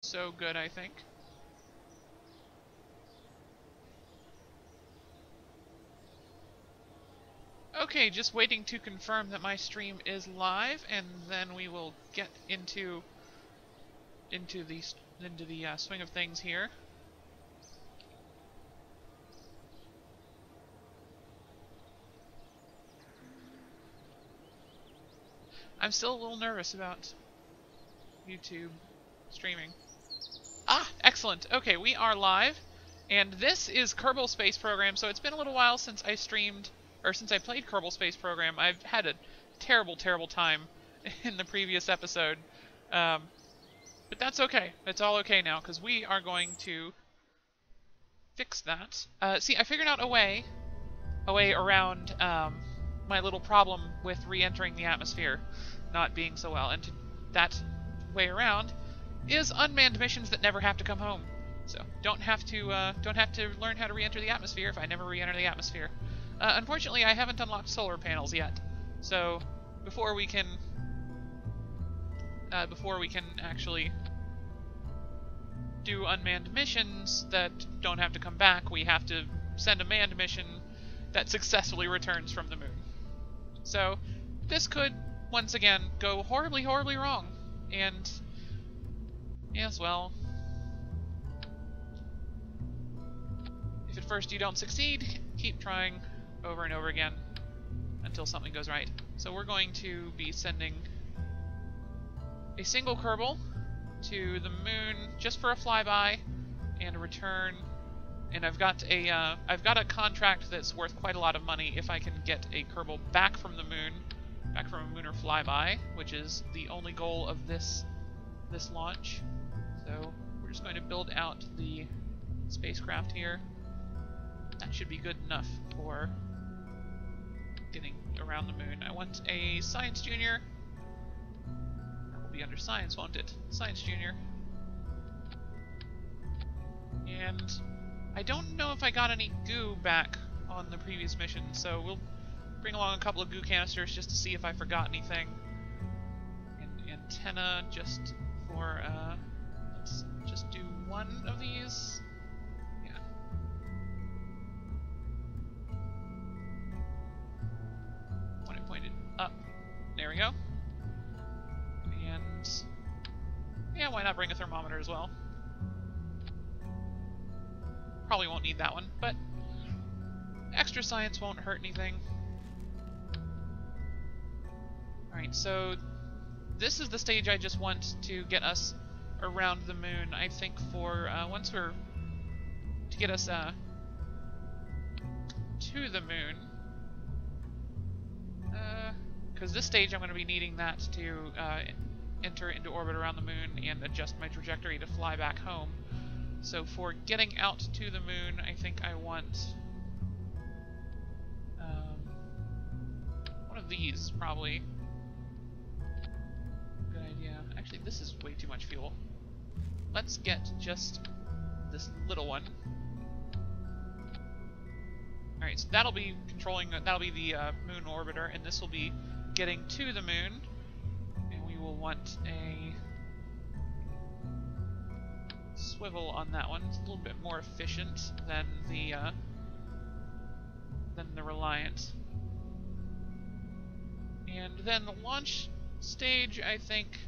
so good, I think. Okay, just waiting to confirm that my stream is live, and then we will get into the swing of things here. I'm still a little nervous about YouTube streaming. Ah, excellent. Okay, we are live, and this is Kerbal Space Program. So it's been a little while since I streamed, or since I played Kerbal Space Program. I've had a terrible, terrible time in the previous episode, but that's okay. It's all okay now because we are going to fix that. See, I figured out a way around my little problem with re-entering the atmosphere not being so well, and that way around is unmanned missions that never have to come home. So don't have to learn how to re-enter the atmosphere if I never re-enter the atmosphere. Unfortunately, I haven't unlocked solar panels yet, so before we can actually do unmanned missions that don't have to come back, we have to send a manned mission that successfully returns from the moon. So this could once again go horribly, horribly wrong, and yes, well, if at first you don't succeed, keep trying over and over again until something goes right. So we're going to be sending a single Kerbal to the moon just for a flyby and a return. And I've got a contract that's worth quite a lot of money if I can get a Kerbal back from the moon, back from a lunar flyby, which is the only goal of this launch. So we're just going to build out the spacecraft here. That should be good enough for getting around the moon. I want a Science Junior. That will be under Science, won't it? Science Junior. And I don't know if I got any goo back on the previous mission, so we'll bring along a couple of goo canisters just to see if I forgot anything. And antenna just for, let's just do one of these. Yeah. Want it pointed up. There we go. And yeah, why not bring a thermometer as well? Probably won't need that one, but extra science won't hurt anything. Alright, so this is the stage I just want to get us around the moon. I think for to get us to the moon, because this stage I'm going to be needing that to enter into orbit around the moon and adjust my trajectory to fly back home. So for getting out to the moon, I think I want one of these, probably. Good idea. Actually, this is way too much fuel. Let's get just this little one. Alright, so that'll be the moon orbiter, and this will be getting to the moon. And we will want a swivel on that one. It's a little bit more efficient than the Reliant. And then the launch stage, I think,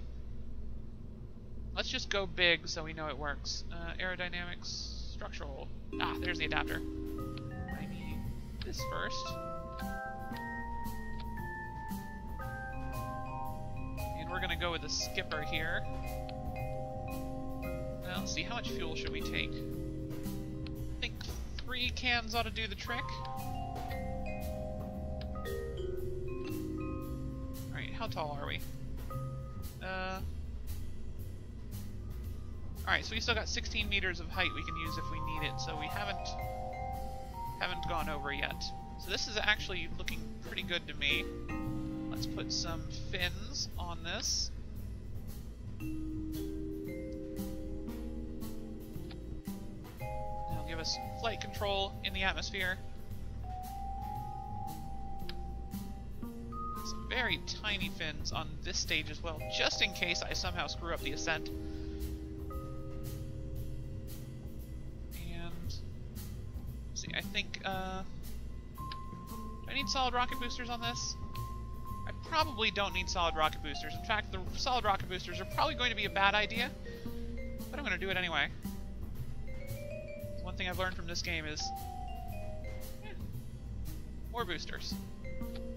let's just go big so we know it works. Aerodynamics, structural. Ah, there's the adapter. I need this first. And we're gonna go with the skipper here. Now, let's see, how much fuel should we take? I think 3 cans ought to do the trick. Alright, how tall are we? Alright, so we still got 16 meters of height we can use if we need it, so we haven't gone over yet. So this is actually looking pretty good to me. Let's put some fins on this. That'll give us flight control in the atmosphere. Some very tiny fins on this stage as well, just in case I somehow screw up the ascent. think, do I need solid rocket boosters on this? I probably don't need solid rocket boosters. In fact, the solid rocket boosters are probably going to be a bad idea, but I'm going to do it anyway. One thing I've learned from this game is more boosters.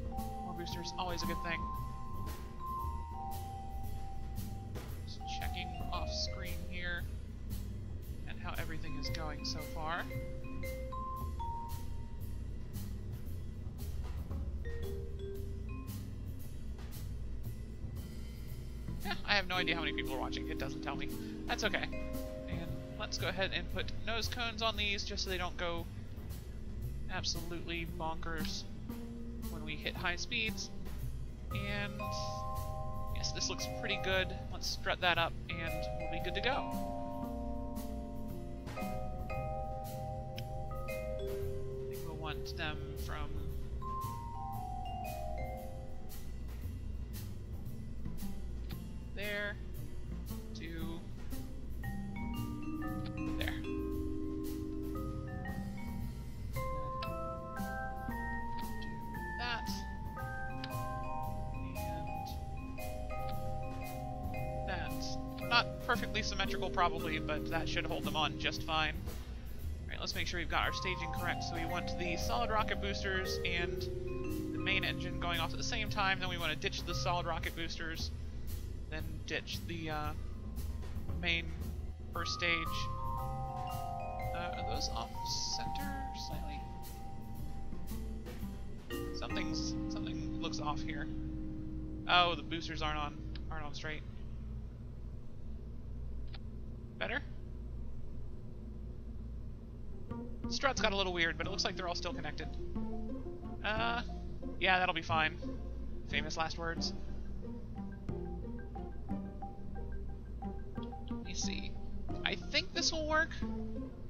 More boosters, always a good thing. Just checking off screen here and how everything is going so far. I have no idea how many people are watching. It doesn't tell me. That's okay. And let's go ahead and put nose cones on these just so they don't go absolutely bonkers when we hit high speeds. And yes, this looks pretty good. Let's strut that up and we'll be good to go. I think we'll want them from there to there. Do that. And that. Not perfectly symmetrical probably, but that should hold them on just fine. Alright, let's make sure we've got our staging correct. So we want the solid rocket boosters and the main engine going off at the same time, then we want to ditch the solid rocket boosters, then ditch the main first stage. Are those off center slightly? Something looks off here. Oh, the boosters aren't on straight. Better? The strut's got a little weird, but it looks like they're all still connected. Yeah, that'll be fine. Famous last words. See. I think this will work.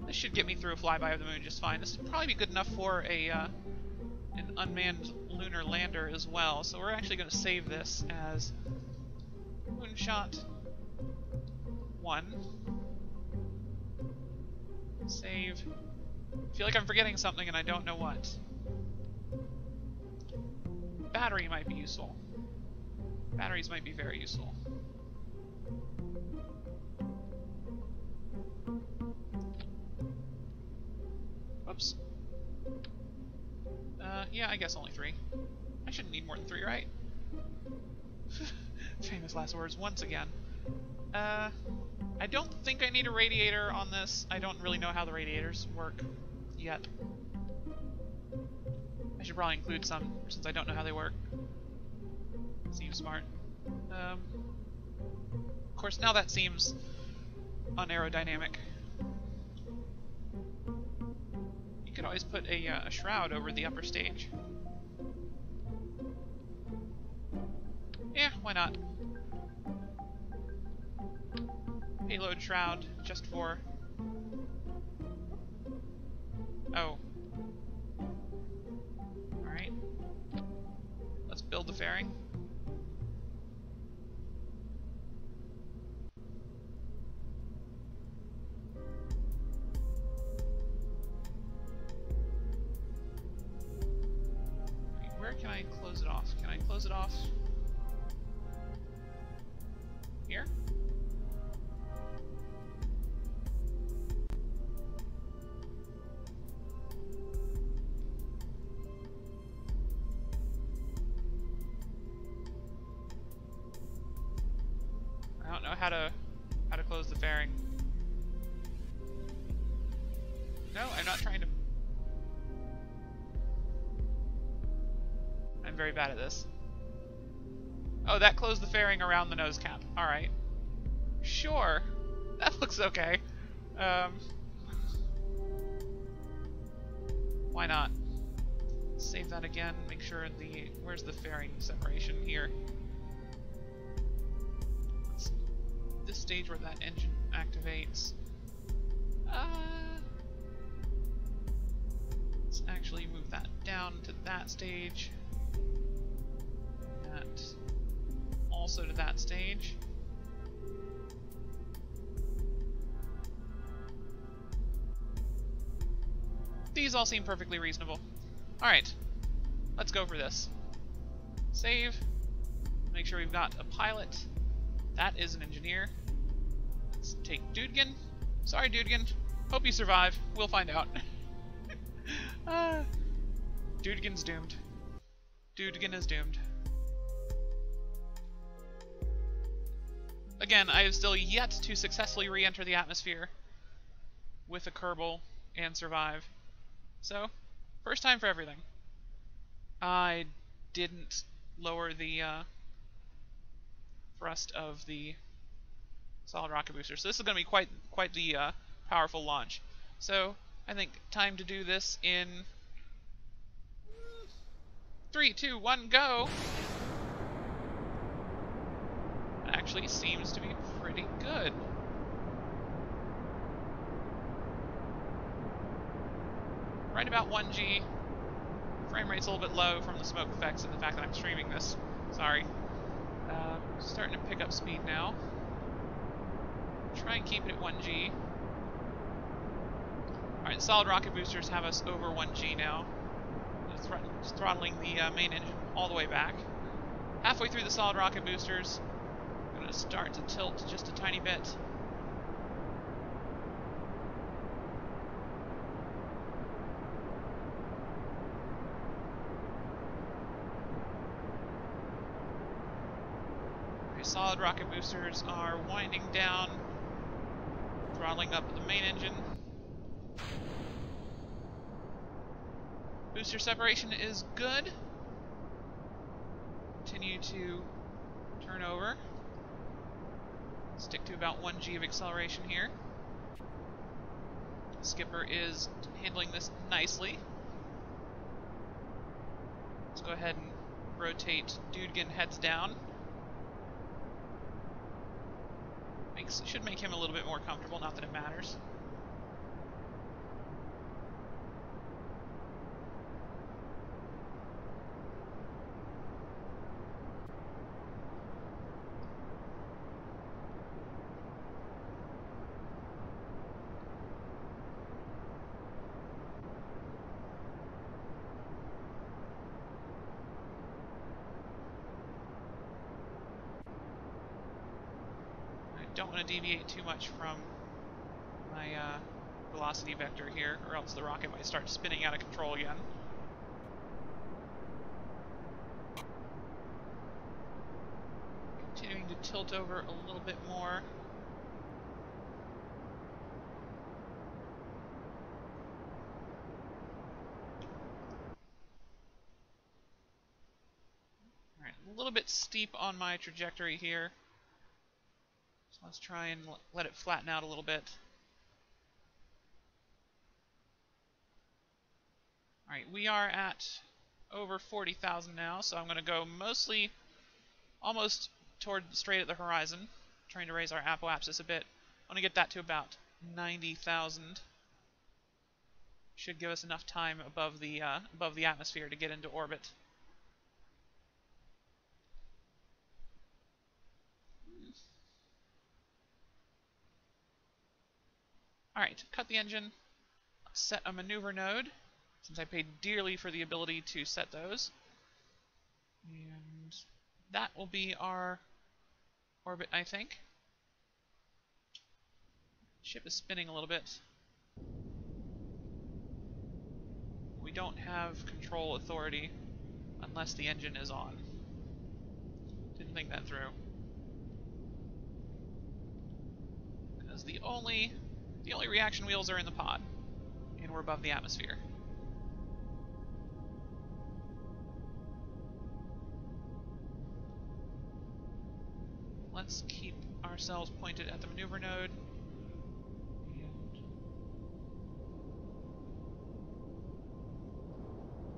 This should get me through a flyby of the moon just fine. This would probably be good enough for a an unmanned lunar lander as well. So we're actually going to save this as Munshot 1. Save. I feel like I'm forgetting something and I don't know what. Battery might be useful. Batteries might be very useful. Whoops. Yeah, I guess only 3. I shouldn't need more than 3, right? Famous last words once again. I don't think I need a radiator on this. I don't really know how the radiators work yet. I should probably include some, since I don't know how they work. Seems smart. Of course, now that seems unaerodynamic. Could always put a shroud over the upper stage. Yeah, why not? Payload shroud just for... Oh. Alright. Let's build the fairing. Where can I close it off? Can I close it off here? I don't know how to close the fairing. No, I'm not trying to. I'm very bad at this. Oh, that closed the fairing around the nose cap. Alright. Sure. That looks okay. Why not? Save that again. Make sure the... Where's the fairing separation here? This stage where that engine activates. Let's actually move that down to that stage. That also to that stage. These all seem perfectly reasonable. Alright, let's go for this. Save. Make sure we've got a pilot. That is an engineer. Let's take Dudegan. Sorry, Dudegan. Hope you survive. We'll find out. Dudegan's doomed. Dudegan is doomed. Again, I have still yet to successfully re-enter the atmosphere with a Kerbal and survive. So, first time for everything. I didn't lower the thrust of the solid rocket booster, so this is going to be quite the powerful launch. So, I think time to do this in 3, 2, 1, go! Actually seems to be pretty good. Right about 1G. Frame rate's a little bit low from the smoke effects and the fact that I'm streaming this. Sorry. Starting to pick up speed now. Try and keep it at 1G. Alright, solid rocket boosters have us over 1G now. Throttling the main engine all the way back. Halfway through the solid rocket boosters, I'm going to start to tilt just a tiny bit. Okay, solid rocket boosters are winding down, throttling up the main engine. Booster separation is good. Continue to turn over. Stick to about 1G of acceleration here. Skipper is handling this nicely. Let's go ahead and rotate Dudegan heads down. Should make him a little bit more comfortable, not that it matters. Don't want to deviate too much from my velocity vector here, or else the rocket might start spinning out of control again. Continuing to tilt over a little bit more. Alright, a little bit steep on my trajectory here. So let's try and let it flatten out a little bit. Alright, we are at over 40,000 now, so I'm going to go mostly almost straight at the horizon, trying to raise our apoapsis a bit. I want to get that to about 90,000. Should give us enough time above the atmosphere to get into orbit. Alright, cut the engine, set a maneuver node, since I paid dearly for the ability to set those. And that will be our orbit, I think. Ship is spinning a little bit. We don't have control authority unless the engine is on. Didn't think that through. Because the only reaction wheels are in the pod, and we're above the atmosphere. Let's keep ourselves pointed at the maneuver node.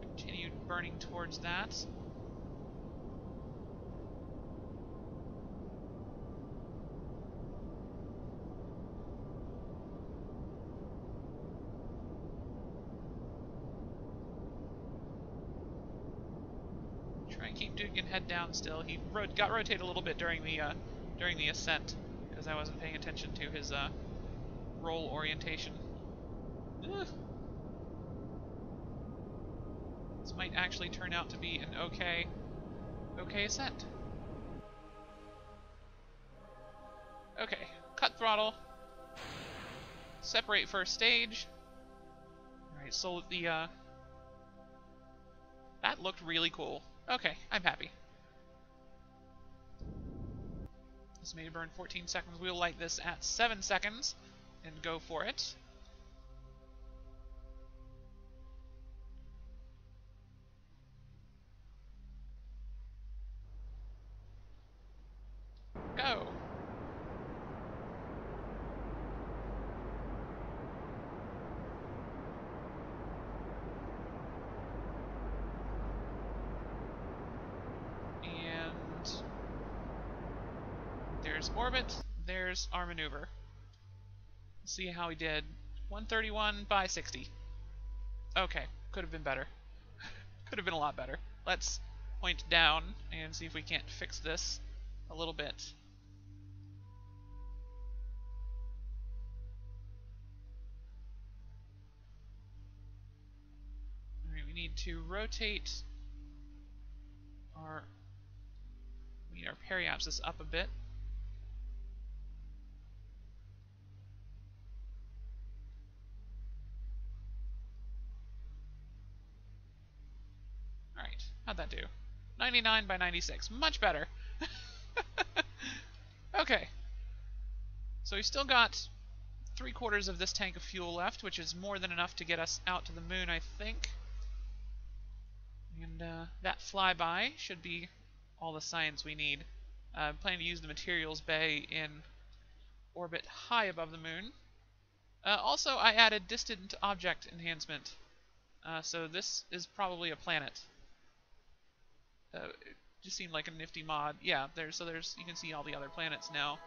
And continue burning towards that. Try and keep Dudegan head down still. He got rotated a little bit during the ascent because I wasn't paying attention to his roll orientation. Ugh. This might actually turn out to be an okay ascent. Okay, cut throttle. Separate first stage. Alright, so the, that looked really cool. Okay, I'm happy. This made it burn 14 seconds. We'll light this at 7 seconds and go for it. Go! And there's orbit, there's our maneuver. Let's see how we did. 131 by 60. Okay, could have been better. Could have been a lot better. Let's point down and see if we can't fix this a little bit. Alright, we need to rotate our periapsis up a bit. Alright, how'd that do? 99 by 96. Much better. Okay. So we still got 3/4 of this tank of fuel left, which is more than enough to get us out to the moon, I think. And that flyby should be all the science we need. I'm planning to use the materials bay in orbit high above the moon. Also, I added distant object enhancement. So this is probably a planet. It just seemed like a nifty mod. Yeah, there's you can see all the other planets now,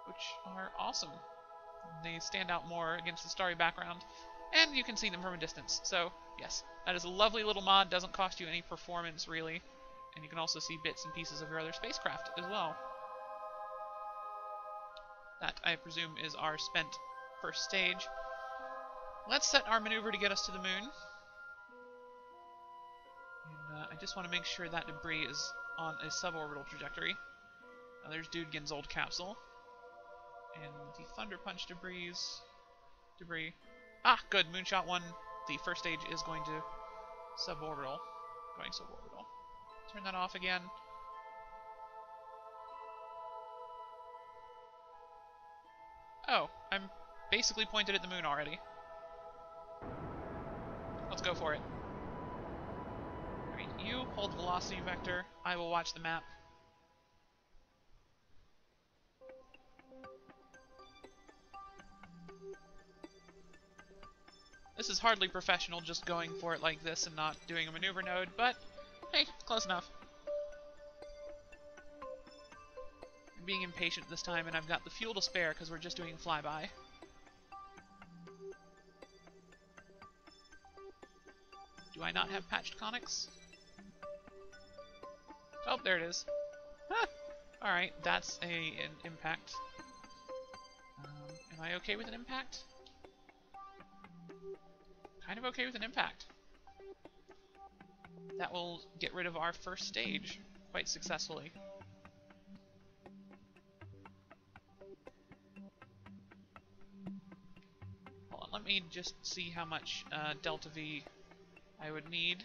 which are awesome. They stand out more against the starry background, and you can see them from a distance. So yes, that is a lovely little mod. Doesn't cost you any performance really, and you can also see bits and pieces of your other spacecraft as well. That, I presume, is our spent first stage. Let's set our maneuver to get us to the moon. And I just want to make sure that debris is on a suborbital trajectory. There's Dudegin's old capsule. And the Thunder Punch debris. Ah, good. Munshot 1, the first stage is going to suborbital. Going suborbital. Turn that off again. Oh, I'm basically pointed at the moon already. Let's go for it. Alright, you hold the velocity vector. I will watch the map. This is hardly professional, just going for it like this and not doing a maneuver node, but hey, close enough. I'm being impatient this time, and I've got the fuel to spare because we're just doing flyby. Do I not have patched conics? Oh, there it is. Ah! Alright, that's an impact. Am I okay with an impact? Kind of okay with an impact. That will get rid of our first stage quite successfully. Hold on, let me just see how much delta V I would need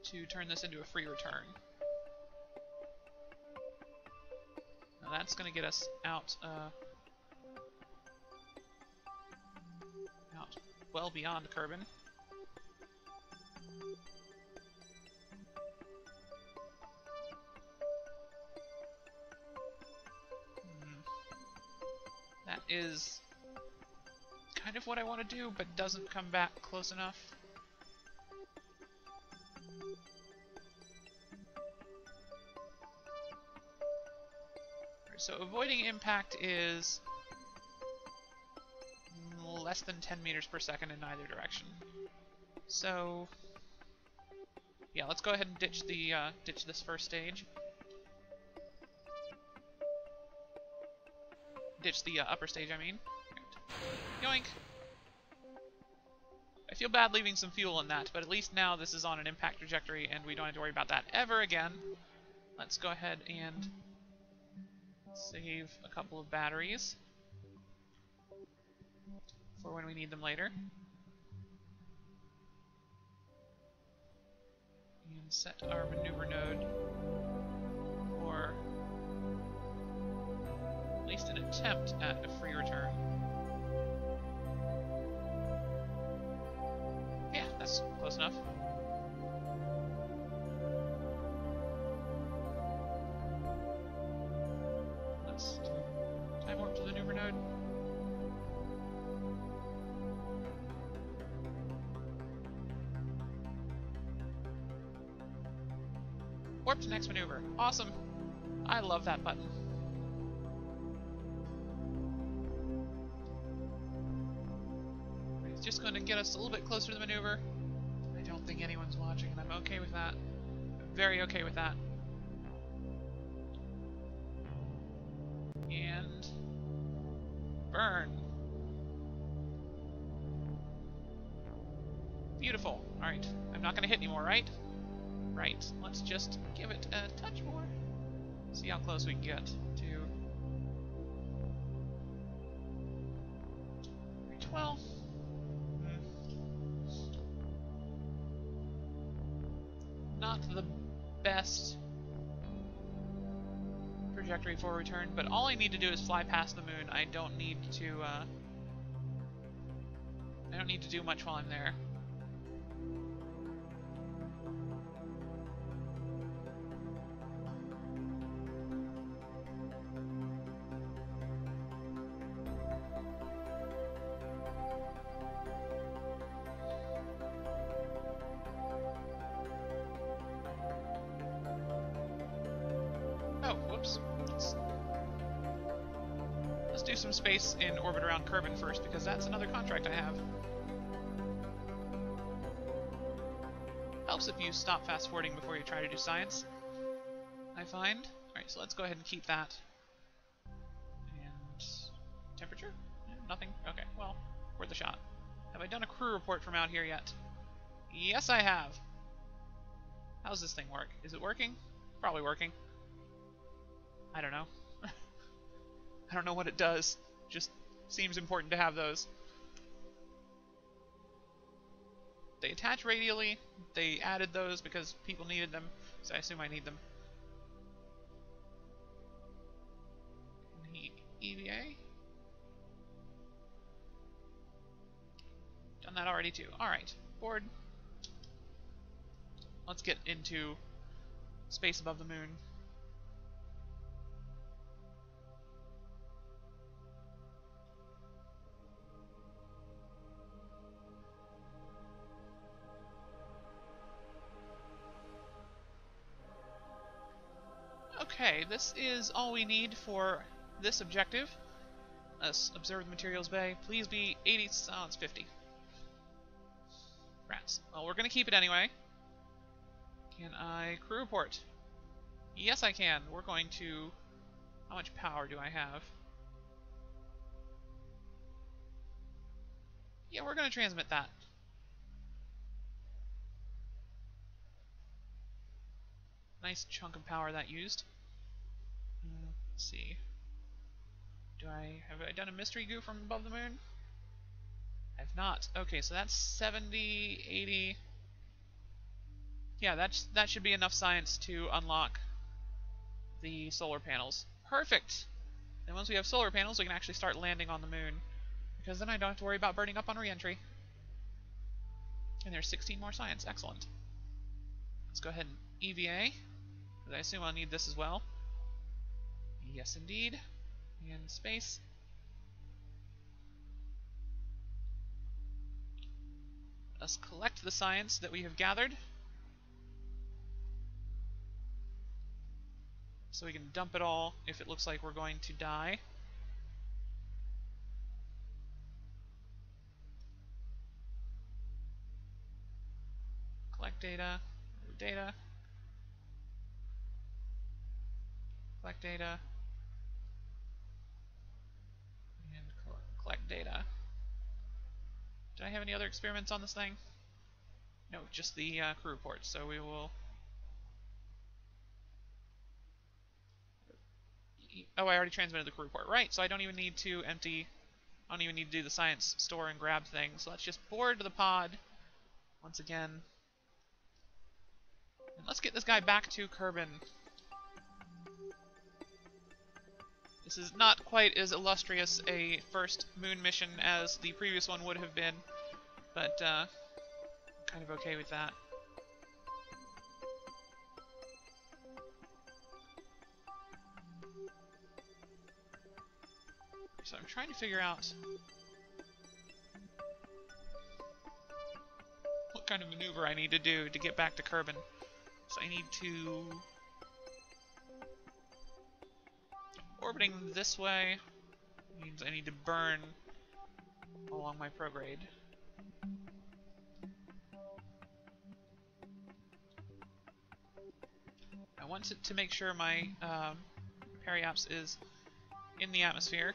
to turn this into a free return. Now that's going to get us out well beyond Kerbal. That is kind of what I want to do, but doesn't come back close enough. So avoiding impact is less than 10 meters per second in either direction. So yeah, let's go ahead and ditch the ditch this first stage. Ditch the upper stage, I mean. Yoink. feel bad leaving some fuel in that, but at least now this is on an impact trajectory and we don't have to worry about that ever again. Let's go ahead and save a couple of batteries for when we need them later. And set our maneuver node for at least an attempt at a free return. Yeah, that's close enough. Let's time warp to the maneuver node. Warp to next maneuver. Awesome. I love that button. It's just going to get us a little bit closer to the maneuver. I don't think anyone's watching, and I'm okay with that. I'm very okay with that. And burn. Beautiful. Alright. I'm not going to hit anymore, right? Right. Let's just give it a touch more. See how close we can get to 12. Not the best trajectory for a return, but all I need to do is fly past the moon. I don't need to do much while I'm there. Oh, whoops. Let's do some space in orbit around Kerbal first, because that's another contract I have. Helps if you stop fast forwarding before you try to do science, I find. Alright, so let's go ahead and keep that. And temperature? Nothing? Okay, well, worth a shot. Have I done a crew report from out here yet? Yes, I have. How's this thing work? Is it working? Probably working. I don't know. I don't know what it does. Just seems important to have those. They attach radially. They added those because people needed them, so I assume I need them. EVA? Done that already too. Alright, board. Let's get into space above the moon. Okay, this is all we need for this objective. Let's observe the materials bay. Please be 80. Oh, it's 50. Rats. Well, we're going to keep it anyway. Can I crew report? Yes, I can. We're going to... How much power do I have? Yeah, we're going to transmit that. Nice chunk of power that used. Let's see. Have I done a mystery goo from above the moon? I've not. Okay, so that's 70, 80. Yeah, that should be enough science to unlock the solar panels. Perfect! And once we have solar panels, we can actually start landing on the moon. Because then I don't have to worry about burning up on re-entry. And there's 16 more science. Excellent. Let's go ahead and EVA. Because I assume I'll need this as well. Yes, indeed. And space. Let's collect the science that we have gathered. So we can dump it all if it looks like we're going to die. Collect data. Data. Collect data. And collect data. Did I have any other experiments on this thing? No, just the crew report. So we will... Oh, I already transmitted the crew report. Right, so I don't even need to empty... I don't even need to do the science store and grab things. So let's just board the pod once again. And let's get this guy back to Kerbin. This is not quite as illustrious a first moon mission as the previous one would have been, but I'm kind of okay with that. So I'm trying to figure out what kind of maneuver I need to do to get back to Kerbin. So I need to... Orbiting this way means I need to burn along my prograde. I want to make sure my periaps is in the atmosphere.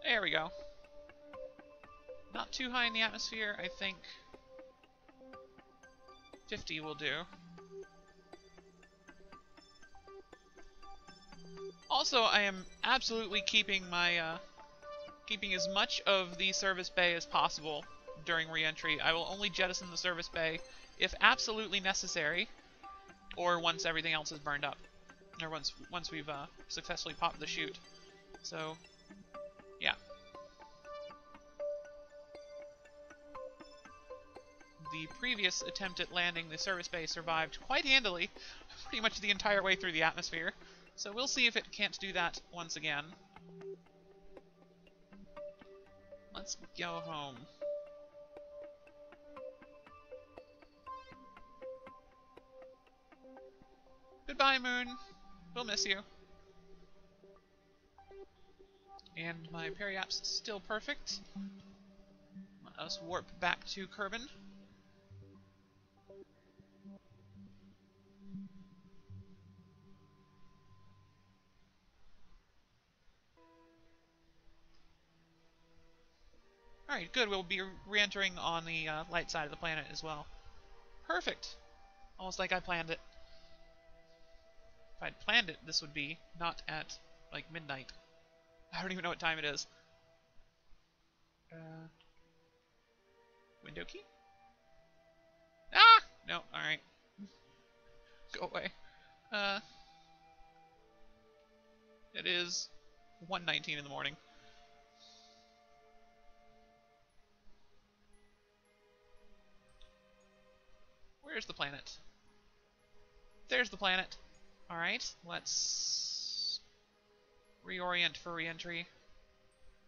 There we go. Not too high in the atmosphere, I think 50 will do. Also, I am absolutely keeping my keeping as much of the service bay as possible during re-entry. I will only jettison the service bay if absolutely necessary, or once everything else is burned up, or once we've successfully popped the chute. So, yeah. The previous attempt at landing the service bay survived quite handily, pretty much the entire way through the atmosphere. So we'll see if it can't do that once again. Let's go home. Goodbye, Moon. We'll miss you. And my periap's still perfect. Let us warp back to Kerbin. Alright, good. We'll be re-entering on the light side of the planet as well. Perfect. Almost like I planned it. If I'd planned it, this would be not at, like, midnight. I don't even know what time it is. Window key? Ah! No, alright. Go away. It is 1:19 in the morning. Where's the planet? There's the planet. Alright, let's reorient for re-entry.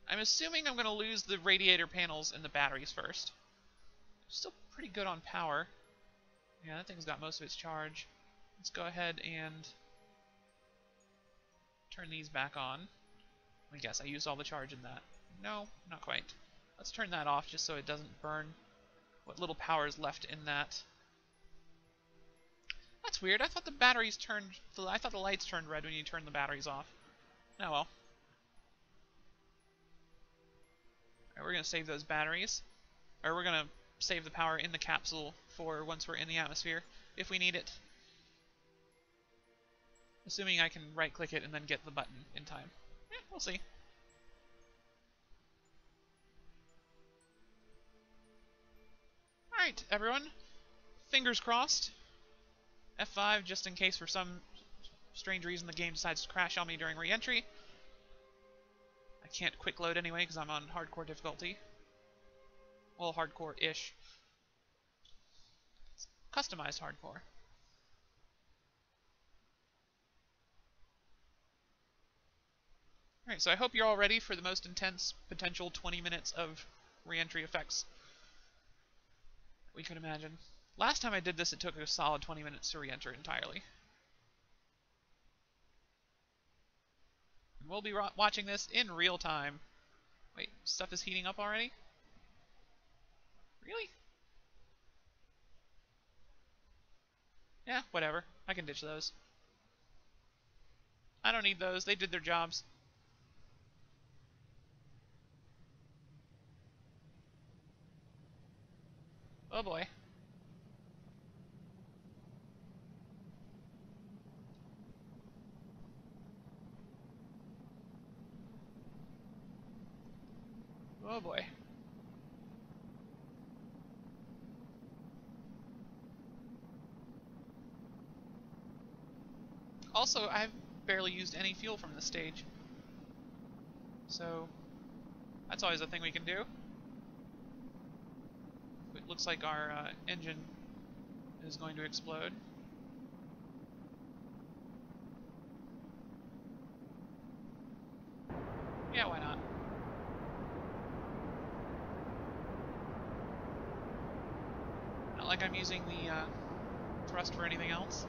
I'm assuming I'm going to lose the radiator panels and the batteries first. Still pretty good on power. Yeah, that thing's got most of its charge. Let's go ahead and turn these back on. I guess I used all the charge in that. No, not quite. Let's turn that off just so it doesn't burn what little power is left in that. That's weird. I thought the batteries turned... I thought the lights turned red when you turned the batteries off. Oh well. Alright, we're going to save those batteries. Or we're going to save the power in the capsule for once we're in the atmosphere, if we need it. Assuming I can right-click it and then get the button in time. We'll see. Alright, everyone. Fingers crossed. F5, just in case for some strange reason the game decides to crash on me during re-entry. I can't quick load anyway because I'm on hardcore difficulty. Well, hardcore-ish. Customized hardcore. Alright, so I hope you're all ready for the most intense potential 20 minutes of re-entry effects we could imagine. Last time I did this, it took a solid 20 minutes to re-enter entirely. And we'll be watching this in real time. Wait, stuff is heating up already? Really? Yeah, whatever. I can ditch those. I don't need those. They did their jobs. Oh boy. Oh boy. Also, I've barely used any fuel from this stage. So, that's always a thing we can do. It looks like our engine is going to explode. Yeah, why not? Not like I'm using the thrust for anything else.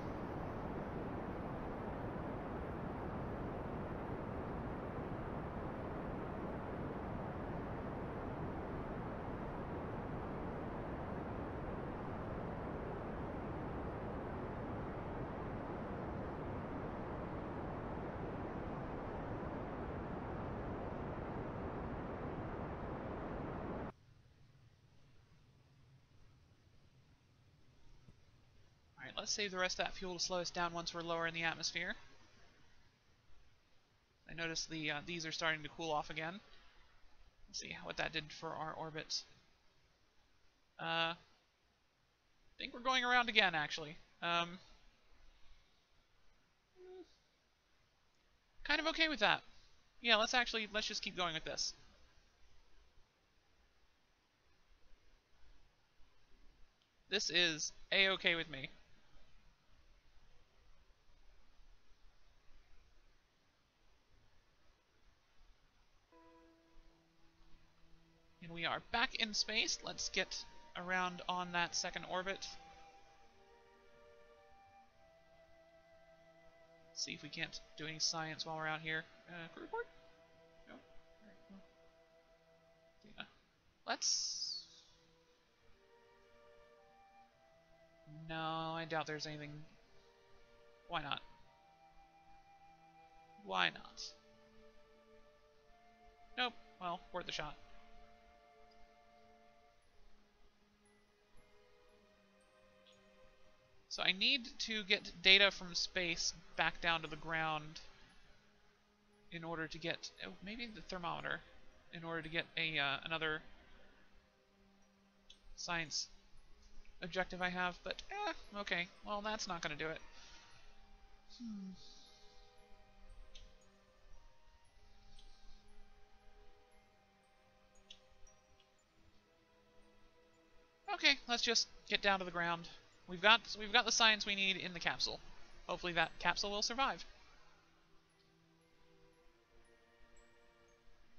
Alright, let's save the rest of that fuel to slow us down once we're lower in the atmosphere. I noticed these are starting to cool off again. Let's see what that did for our orbit. I think we're going around again, actually. Kind of okay with that. Yeah, let's just keep going with this. This is a-okay with me. And we are back in space. Let's get around on that second orbit. See if we can't do any science while we're out here. Crew report? No. Alright, well. Yeah. Let's... No, I doubt there's anything... Why not? Why not? Nope. Well, worth a shot. So I need to get data from space back down to the ground in order to get... Oh, maybe the thermometer. In order to get another science objective I have, but okay. Well, that's not going to do it. Okay, let's just get down to the ground. We've got the science we need in the capsule. Hopefully that capsule will survive.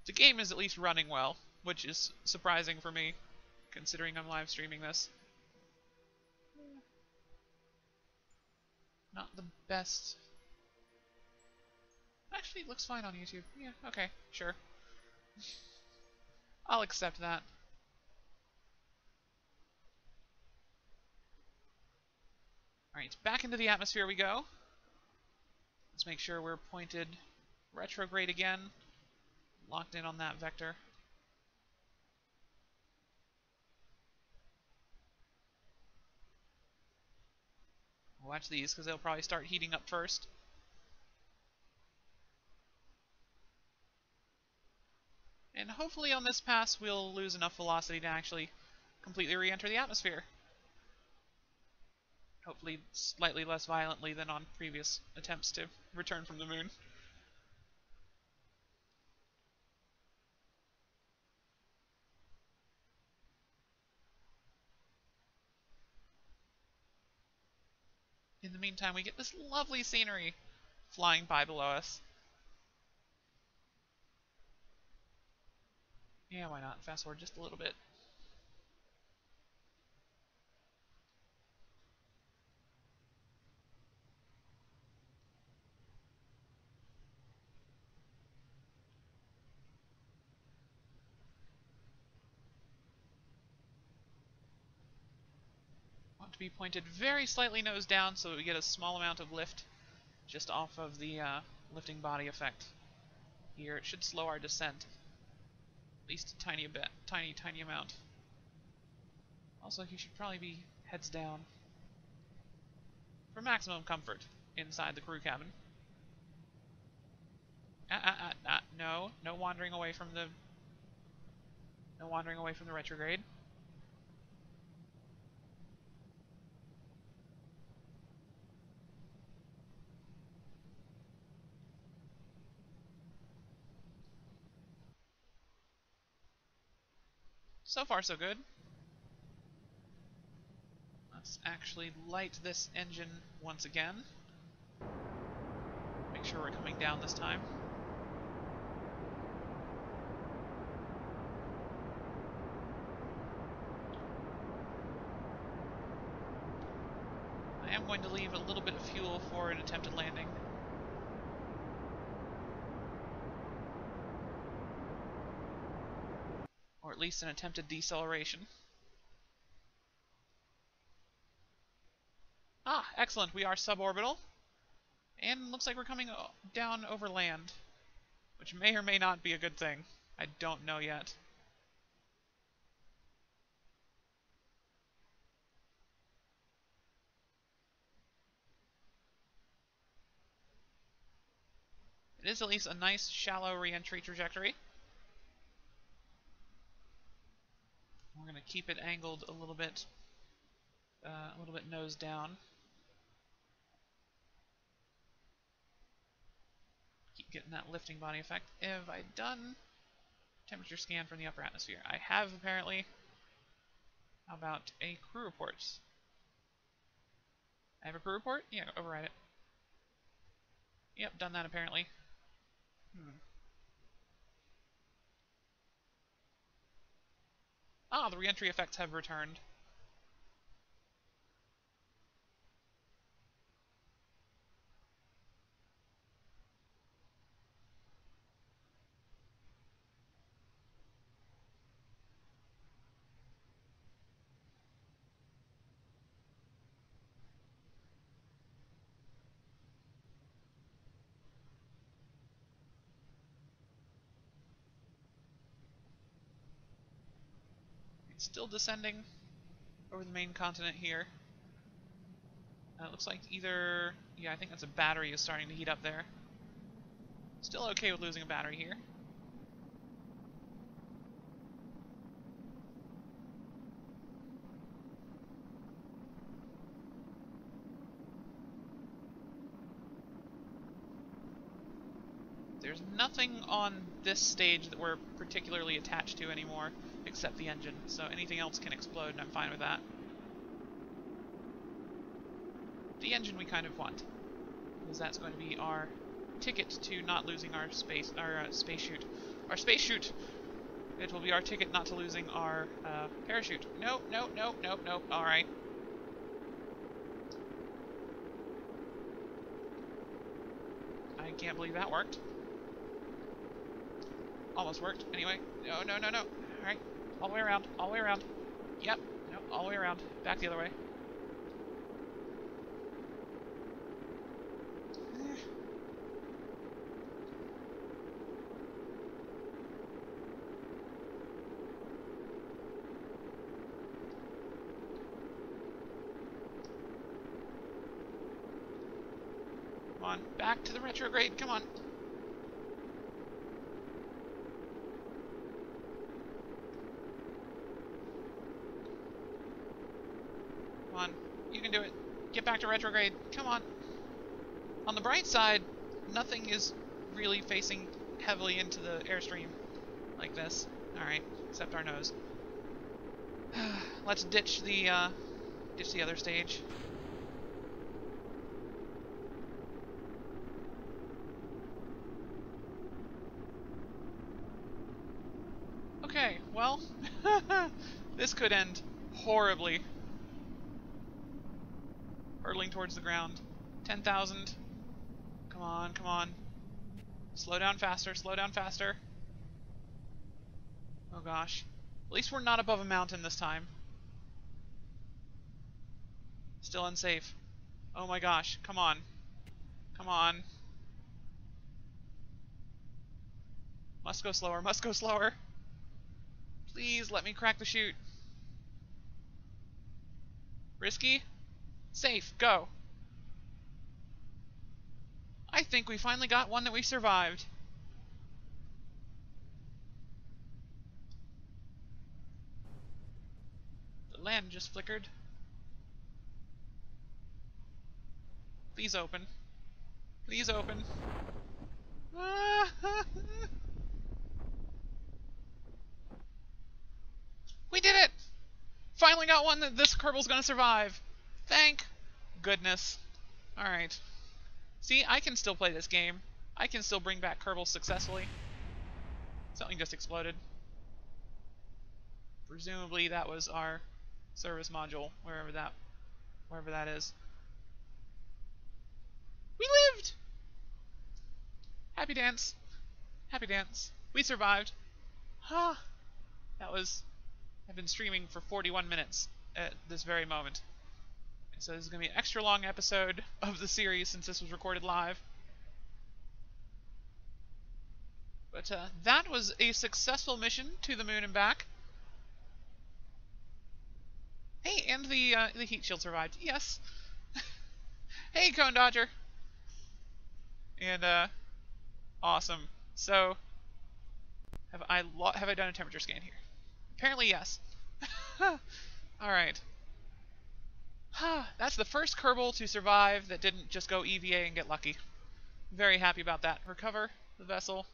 The game is at least running well, which is surprising for me, considering I'm live streaming this. Not the best. Actually, it looks fine on YouTube. Yeah, okay, sure. I'll accept that. Alright, back into the atmosphere we go. Let's make sure we're pointed retrograde again. Locked in on that vector. Watch these, because they'll probably start heating up first. And hopefully on this pass we'll lose enough velocity to actually completely re-enter the atmosphere. Hopefully slightly less violently than on previous attempts to return from the moon. In the meantime, we get this lovely scenery flying by below us. Yeah, why not? Fast forward just a little bit. Want to be pointed very slightly nose down so that we get a small amount of lift just off of the lifting body effect here. It should slow our descent. At least a tiny bit. Tiny amount. Also, he should probably be heads down for maximum comfort inside the crew cabin. No. No wandering away from the... No wandering away from the retrograde. So far, so good. Let's actually light this engine once again. Make sure we're coming down this time. I am going to leave a little bit of fuel for an attempted landing. Or at least an attempted deceleration. Ah, excellent. We are suborbital. And looks like we're coming down over land, which may or may not be a good thing. I don't know yet. It is at least a nice shallow re-entry trajectory. We're going to keep it angled a little bit nose down. Keep getting that lifting body effect. Have I done temperature scan from the upper atmosphere? I have, apparently. How about a crew report? I have a crew report? Yeah, override it. Yep, done that apparently. Ah, the re-entry effects have returned. It's still descending over the main continent here. It looks like either... Yeah, I think that's a battery is starting to heat up there. Still okay with losing a battery here. There's nothing on this stage that we're particularly attached to anymore, except the engine, so anything else can explode, and I'm fine with that. The engine we kind of want, because that's going to be our ticket to not losing our space chute. Our space chute! It will be our ticket not to losing our parachute. Nope. Alright. I can't believe that worked. Almost worked. Anyway. No. Alright. All the way around. Yep. No, all the way around. Back the other way. Come on. Back to the retrograde. Come on. Come on, you can do it. Get back to retrograde. Come on. On the bright side, nothing is really facing heavily into the airstream like this. Alright, except our nose. Let's ditch the other stage. Okay, well, this could end horribly. Hurtling towards the ground. 10,000. Come on. Slow down faster. Oh gosh. At least we're not above a mountain this time. Still unsafe. Oh my gosh. Come on. Must go slower, must go slower. Please let me crack the chute. Risky? Safe, go. I think we finally got one that we survived. The land just flickered. Please open. Please open. We did it! Finally got one that this Kerbal's gonna survive. Thank goodness. Alright. See, I can still play this game. I can still bring back Kerbal successfully. Something just exploded. Presumably that was our service module, wherever that is. We lived! Happy dance. Happy dance. We survived. Huh. I've been streaming for 41 minutes at this very moment. So this is going to be an extra long episode of the series since this was recorded live. But that was a successful mission to the moon and back. Hey, and the heat shield survived. Yes. Hey, Cone Dodger. And awesome. So have I done a temperature scan here? Apparently yes. Alright. That's the first Kerbal to survive that didn't just go EVA and get lucky. Very happy about that. Recover the vessel.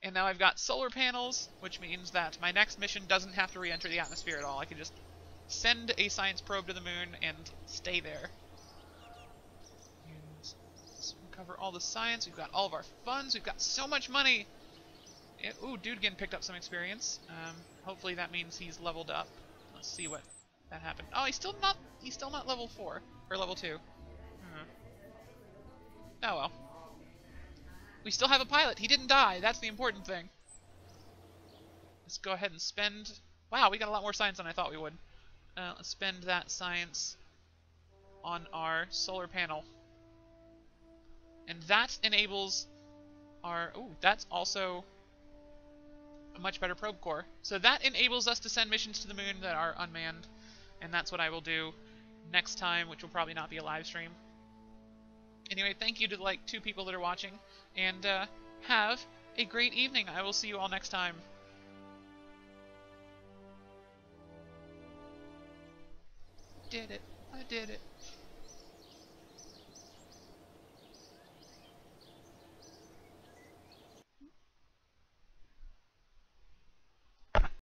And now I've got solar panels, which means that my next mission doesn't have to re-enter the atmosphere at all. I can just send a science probe to the moon and stay there. And let's recover all the science. We've got all of our funds. We've got so much money. Ooh, Dudegan picked up some experience. Hopefully that means he's leveled up. Let's see what that happened. Oh, he's still not level 4 or level 2. Oh well. We still have a pilot. He didn't die. That's the important thing. Let's go ahead and spend... Wow, we got a lot more science than I thought we would. Let's spend that science on our solar panel. And that enables our... Ooh, that's also a much better probe core. So that enables us to send missions to the moon that are unmanned. And that's what I will do next time, which will probably not be a live stream. Anyway, thank you to like 2 people that are watching, and have a great evening. I will see you all next time. Did it. I did it.